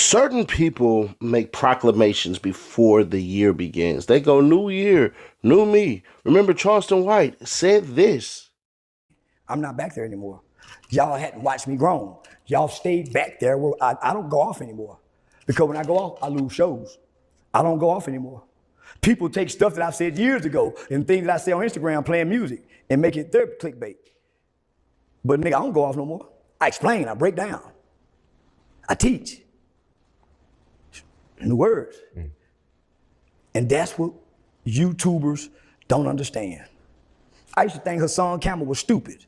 Certain people make proclamations before the year begins. They go, New Year, new me. Remember, Charleston White said this. I'm not back there anymore. Y'all hadn't watched me grown. Y'all stayed back there where I don't go off anymore. Because when I go off, I lose shows. I don't go off anymore. People take stuff that I said years ago and things that I say on Instagram playing music and make it their clickbait. But nigga, I don't go off no more. I explain, I break down. I teach. New words. And that's what YouTubers don't understand. I used to think Hassan Campbell was stupid.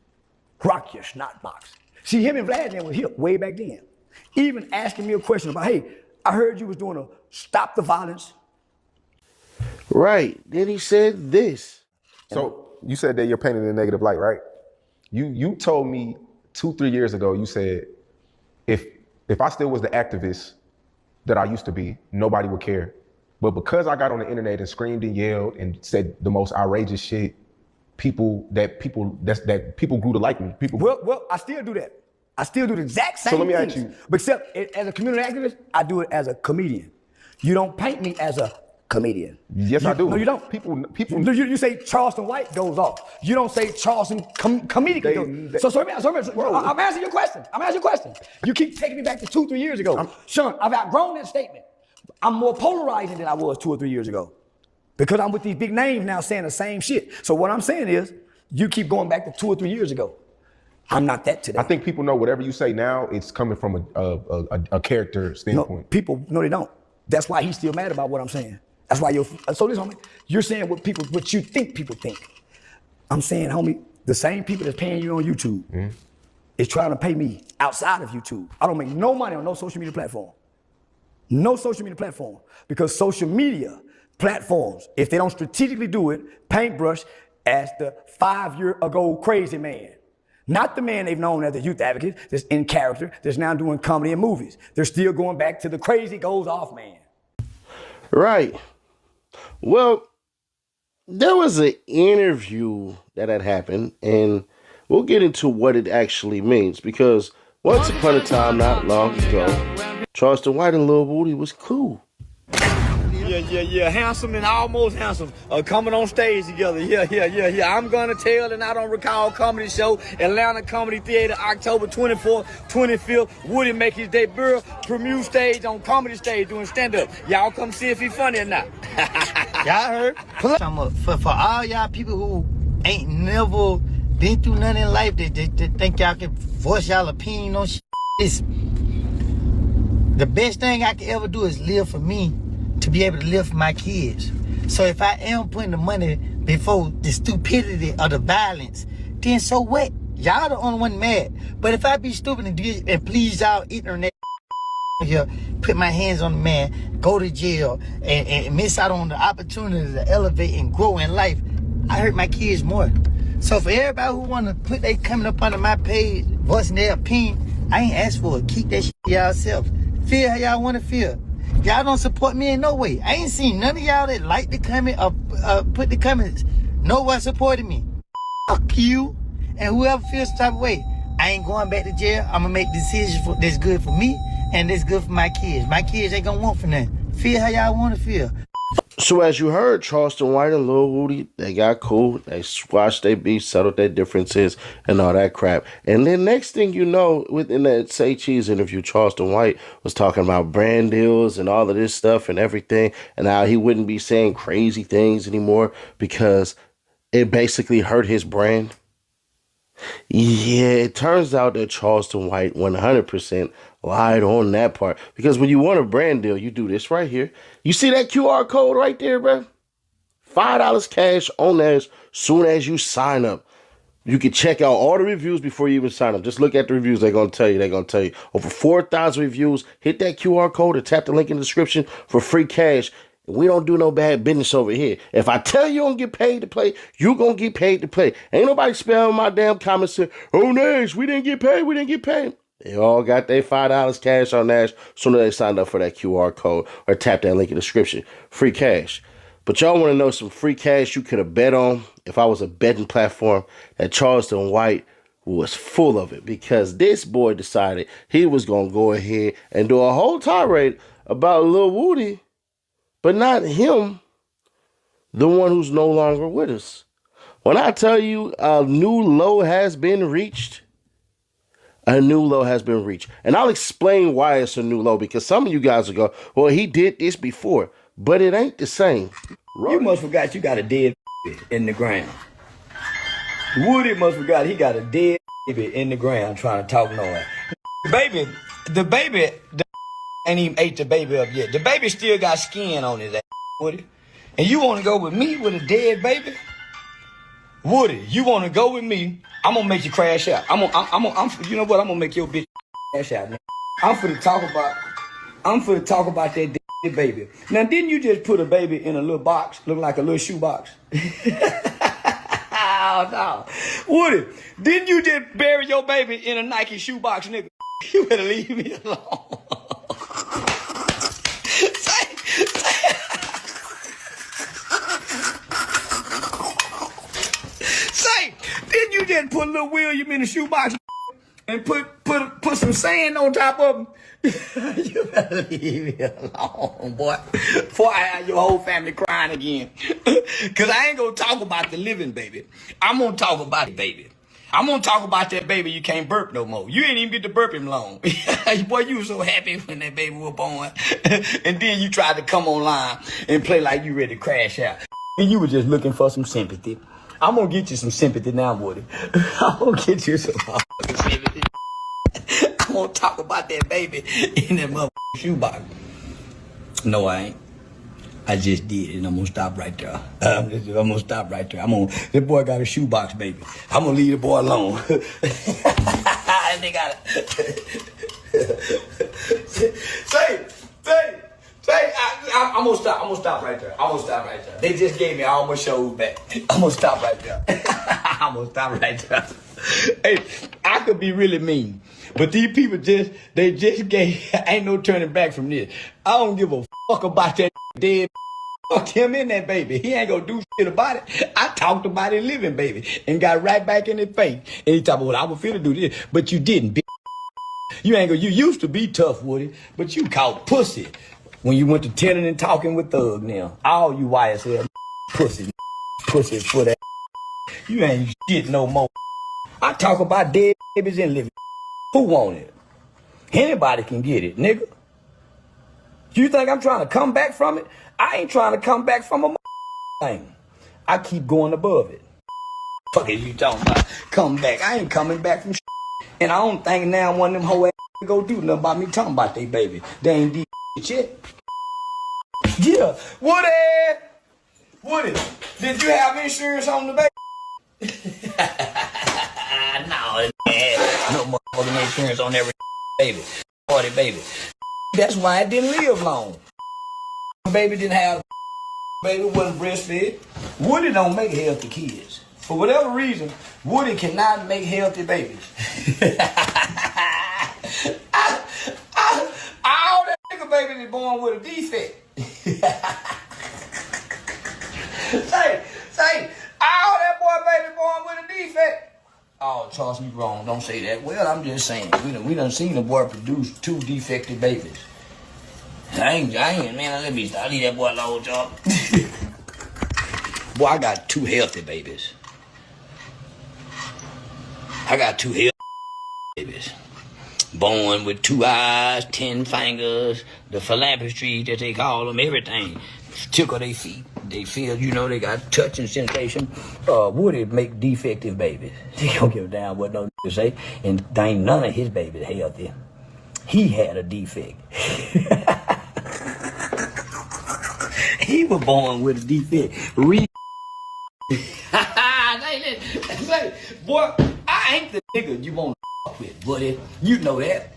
Rock your snot box. See, him and Vlad were hip way back then. Even asking me a question about, hey, I heard you was doing a stop the violence. Right. Then he said this. So you said that you're painted in a negative light, right? You told me 2-3 years ago, you said, if I still was the activist that I used to be, nobody would care. But because I got on the internet and screamed and yelled and said the most outrageous shit, people grew to like me. Well, I still do that. I still do the exact same So let me things. ask you. But except as a community activist, I do it as a comedian. You don't paint me as a comedian. Yes, I do. No, you don't. People. You say Charleston White goes off. You don't say Charleston comedically goes. So I'm answering your question. You keep taking me back to 2-3 years ago. Sean, I've outgrown that statement. I'm more polarizing than I was 2 or 3 years ago. Because I'm with these big names now saying the same shit. So what I'm saying is, you keep going back to 2 or 3 years ago. I'm not that today. I think people know whatever you say now, it's coming from a character standpoint. No, people, no, they don't. That's why he's still mad about what I'm saying. That's why so listen, homie, you're saying what you think people think. I'm saying, homie, the same people that's paying you on YouTube is trying to pay me outside of YouTube. I don't make no money on no social media platform. No social media platform. Because social media platforms, if they don't strategically do it, paintbrush as the 5-year-ago crazy man. Not the man they've known as a youth advocate that's in character, that's now doing comedy and movies. They're still going back to the crazy goes off man. Right. Well, there was an interview that had happened, and we'll get into what it actually means, because once upon a time, not long ago, Charleston White and Lil Woody was cool. Yeah. Handsome and almost handsome. Coming on stage together. Yeah. I'm gonna tell and I don't recall comedy show. Atlanta Comedy Theater, October 24th, 25th. Woody make his debut, premiere stage on comedy stage doing stand-up. Y'all come see if he funny or not. Y'all heard? For all y'all people who ain't never been through nothing in life, that think y'all can voice y'all opinion on shit. The best thing I can ever do is live for me, to be able to live for my kids. So if I am putting the money before the stupidity or the violence, then so what? Y'all the only one mad. But if I be stupid and please y'all internet here, put my hands on the man, go to jail, and miss out on the opportunity to elevate and grow in life, I hurt my kids more. So for everybody who wanna put they coming up under my page, voicing their opinion, I ain't asked for it. Keep that shit yourself. Feel how y'all wanna feel. Y'all don't support me in no way. I ain't seen none of y'all that like the comment or put the comments. No one supported me. Fuck you and whoever feels the type of way. I ain't going back to jail. I'm gonna make decisions that's good for me and that's good for my kids. My kids ain't gonna want for nothing. Feel how y'all wanna feel. So as you heard, Charleston White and Lil Woody, they got cool. They squashed their beef, settled their differences, and all that crap. And then next thing you know, within that Say Cheese interview, Charleston White was talking about brand deals and all of this stuff and everything, and how he wouldn't be saying crazy things anymore because it basically hurt his brand. Yeah, it turns out that Charleston White 100% lied on that part. Because when you want a brand deal, you do this right here. You see that QR code right there, bro? $5 cash on there as soon as you sign up. You can check out all the reviews before you even sign up. Just look at the reviews. They're going to tell you. Over 4,000 reviews. Hit that QR code or tap the link in the description for free cash. We don't do no bad business over here. If I tell you don't get paid to play, you gonna get paid to play. Ain't nobody spamming my damn comments saying, oh, Nash, we didn't get paid. They all got their $5 cash on Nash soon as they signed up for that QR code or tap that link in the description. Free cash. But y'all want to know some free cash you could have bet on if I was a betting platform that Charleston White was full of it because this boy decided he was going to go ahead and do a whole tirade about Lil Woody, but not him, the one who's no longer with us. When I tell you a new low has been reached, a new low has been reached. And I'll explain why it's a new low, because some of you guys will go, well, he did this before, but it ain't the same. You must forgot you got a dead in the ground. Woody must forgot he got a dead in the ground trying to talk noise. The baby ain't even ate the baby up yet. The baby still got skin on his ass, Woody. And you want to go with me with a dead baby? Woody, you want to go with me? I'm gonna make you crash out. You know what? I'm gonna make your bitch crash out. Man. I'm finna talk about that dead baby. Now, didn't you just put a baby in a little box, look like a little shoe box? Oh, no. Woody, didn't you just bury your baby in a Nike shoe box, nigga? You better leave me alone. Say, didn't you just put little William in a shoe box and put some sand on top of him? You better leave me alone, boy. Before I have your whole family crying again. Because I ain't going to talk about the living baby. I'm going to talk about the baby. I'm going to talk about that baby you can't burp no more. You ain't even get to burp him long. Boy, you were so happy when that baby was born. And then you tried to come online and play like you ready to crash out. And you were just looking for some sympathy. I'm going to get you some sympathy now, Woody. I'm going to get you some sympathy. I'm going to talk about that baby in that motherfucking shoebox. No, I ain't. I just did, and I'm going to stop right there. I'm going to stop right there. This boy got a shoebox, baby. I'm going to leave the boy alone. They got it. Say, I'm going to stop. I'm going to stop right there. I'm going to stop right there. They just gave me all my shows back. I'm going to stop right there. I'm going to stop right there. Hey, I could be really mean, but these people they just gave, ain't no turning back from this. I don't give a fuck about that dead. Fuck him in that baby. He ain't gonna do shit about it. I talked about it living, baby, and got right back in his face. And he talked about, well, I was finna do this, but you didn't, bitch. You used to be tough, Woody, but you caught pussy when you went to telling and talking with Thug now. All you YSL pussy for that. You ain't shit no more. I talk about dead babies and living. Who want it? Anybody can get it, nigga. You think I'm trying to come back from it? I ain't trying to come back from a thing. I keep going above it. Fuck is you talking about? Come back. I ain't coming back from shit. And I don't think now one of them whole ass go do nothing about me talking about they baby. They ain't did shit. Yeah. Woody, did you have insurance on the baby? No, no motherfucking insurance on every baby. Party baby. That's why it didn't live long. Baby didn't have baby, wasn't breastfed. Woody don't make healthy kids. For whatever reason, Woody cannot make healthy babies. All that nigga baby is born with a defect. say, all that boy baby born with a defect. Oh, Charleston, you wrong. Don't say that. Well, I'm just saying. We done seen the boy produce 2 defective babies. I ain't, man, let me stop. Leave that boy alone, Charles. Boy, I got 2 healthy babies. I got 2 healthy babies. Born with 2 eyes, 10 fingers, the philanthropy that they call them, everything. Tickle their feet. They feel, they got touch and sensation. Woody make defective babies. He don't give a damn what no nigga say. And there ain't none of his babies healthy. He had a defect. He was born with a defect. Boy, I ain't the nigga you want to fuck with, buddy. You know that.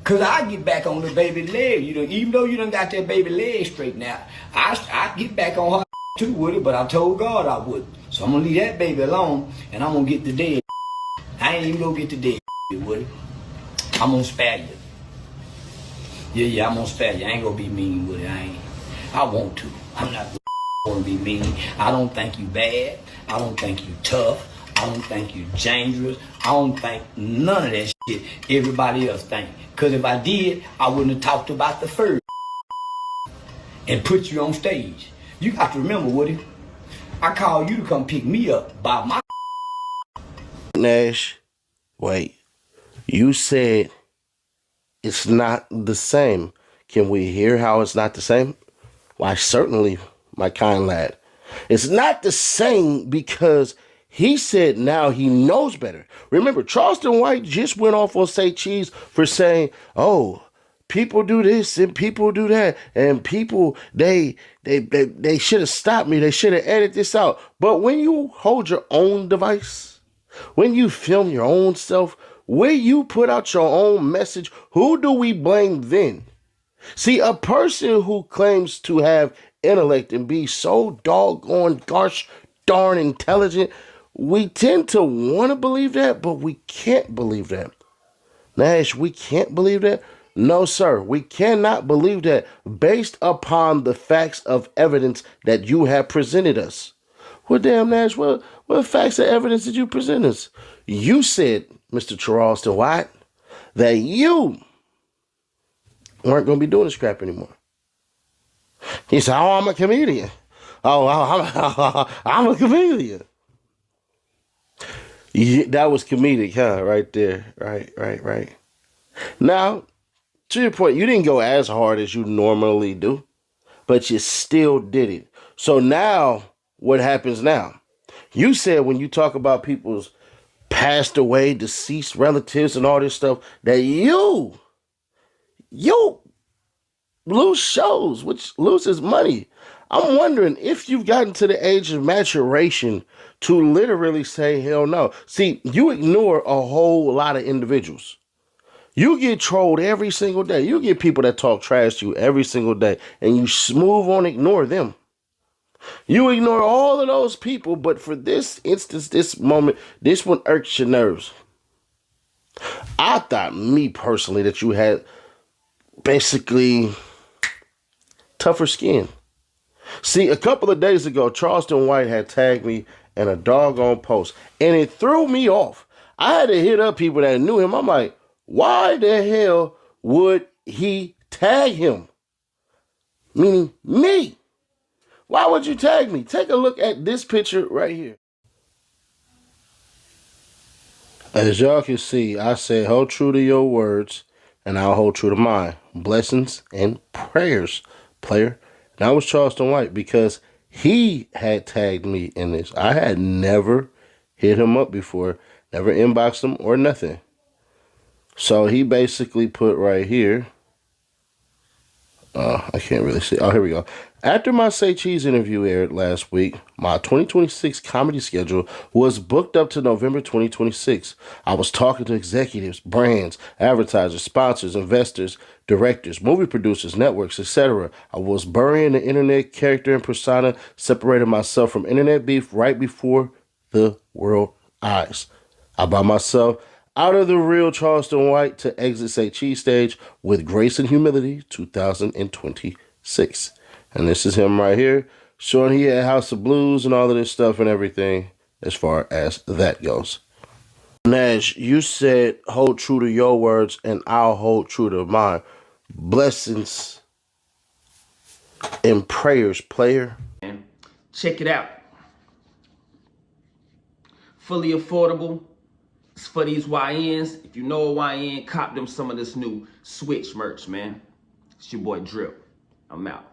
Cause I get back on the baby leg. Even though you done got that baby leg straightened out, I get back on her too, Woody, but I told God I wouldn't. So I'm gonna leave that baby alone and I'm gonna get the dead. I ain't even gonna get the dead, Woody. I'm gonna spare you. Yeah, I'm gonna spare you. I ain't gonna be mean, Woody. I want to. I'm not gonna be mean. I don't think you bad. I don't think you tough. I don't think you dangerous. I don't think none of that shit everybody else think. Because if I did, I wouldn't have talked about the first and put you on stage. You got to remember, Woody, I called you to come pick me up by my Nash, wait. You said it's not the same. Can we hear how it's not the same? Why, certainly, my kind lad. It's not the same because he said now he knows better. Remember, Charleston White just went off on Say Cheese for saying, oh, people do this and people do that. And people, they should have stopped me. They should have edited this out. But when you hold your own device, when you film your own self, when you put out your own message, who do we blame then? See, a person who claims to have intellect and be so doggone gosh darn intelligent, we tend to want to believe that, but we can't believe that. Nash, we can't believe that? No, sir, we cannot believe that based upon the facts of evidence that you have presented us. Well, damn, Nash, what facts of evidence did you present us? You said, Mr. Charleston White, that you weren't going to be doing this crap anymore. He said, oh, I'm a comedian. I'm a comedian. Yeah, that was comedic, huh? Right there. Right. Now, to your point, you didn't go as hard as you normally do, but you still did it. So now, what happens now? You said when you talk about people's passed away, deceased relatives and all this stuff, that you lose shows, which loses money. I'm wondering if you've gotten to the age of maturation to literally say, hell no. See, you ignore a whole lot of individuals. You get trolled every single day. You get people that talk trash to you every single day, and you smooth on ignore them. You ignore all of those people, but for this instance, this moment, this one irks your nerves. I thought, me personally, that you had basically tougher skin. See, a couple of days ago, Charleston White had tagged me in a doggone post, and it threw me off. I had to hit up people that knew him. I'm like, why the hell would he tag him? Meaning me. Why would you tag me? Take a look at this picture right here. As y'all can see, I said, hold true to your words, and I'll hold true to mine. Blessings and prayers, player. That was Charleston White because he had tagged me in this. I had never hit him up before, never inboxed him or nothing. So he basically put right here, I can't really see. Oh, here we go. After my Say Cheese interview aired last week, my 2026 comedy schedule was booked up to November 2026. I was talking to executives, brands, advertisers, sponsors, investors, directors, movie producers, networks, etc. I was burying the internet character and persona, separating myself from internet beef right before the world eyes. I bought myself out of the real Charleston White to exit Say Cheese stage with grace and humility 2026. And this is him right here, showing he had House of Blues and all of this stuff and everything as far as that goes. Nash, you said hold true to your words and I'll hold true to mine. Blessings and prayers, player. Check it out. Fully affordable. It's for these YNs. If you know a YN, cop them some of this new Switch merch, man. It's your boy Drip. I'm out.